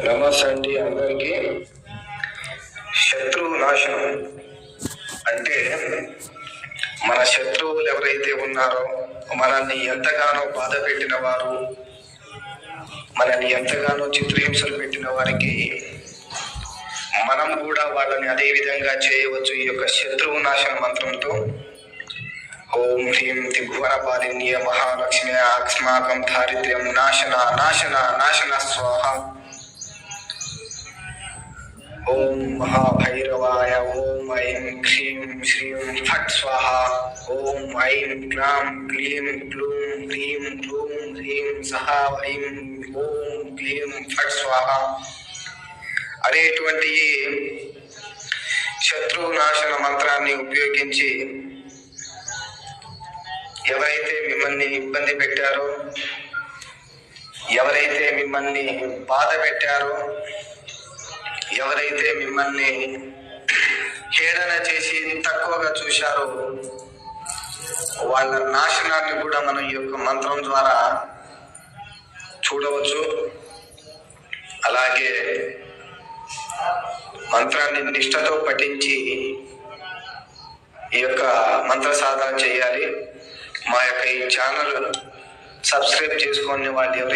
నమస్తే అండి అందరికీ. శత్రువు నాశనం అంటే మన శత్రువులు ఎవరైతే ఉన్నారో, మనల్ని ఎంతగానో బాధ పెట్టిన వారు, మనల్ని ఎంతగానో చిత్రహింసలు పెట్టిన వారికి మనం కూడా వాళ్ళని అదే విధంగా చేయవచ్చు ఈ యొక్క శత్రువు నాశన మంత్రంతో. ఓం హ్రీం త్రిభువనపాలిన్య మహాలక్ష్మి అస్మాకం దారిద్ర్యం నాశన నాశన నాశన స్వాహ. ఓం మహాభైరవాయ ఓం ఐం హ్రీం శ్రీం ఫట్ స్వాహ. ఓం ఐం క్లాం క్లీం క్లూం హ్రీం క్లూం హ్రీం సహ ఐం ఓం క్లీం ఫట్ స్వాహ అనేటువంటి శత్రువు నాశన మంత్రాన్ని ఉపయోగించి ఎవరైతే మిమ్మల్ని ఇబ్బంది పెట్టారో, ఎవరైతే మిమ్మల్ని బాధ పెట్టారో, ఎవరైతే మిమ్మల్ని హేళన చేసి తక్కువగా చూశారో, వాళ్ళ నాశనాన్ని కూడా మనం ఈ యొక్క మంత్రం ద్వారా చూడవచ్చు. అలాగే మంత్రాన్ని నిష్ఠతో పఠించి ఈ యొక్క మంత్ర సాధన చేయాలి. మా యొక్క ఈ ఛానల్ సబ్స్క్రైబ్ చేసుకునే వాళ్ళు ఎవరైతే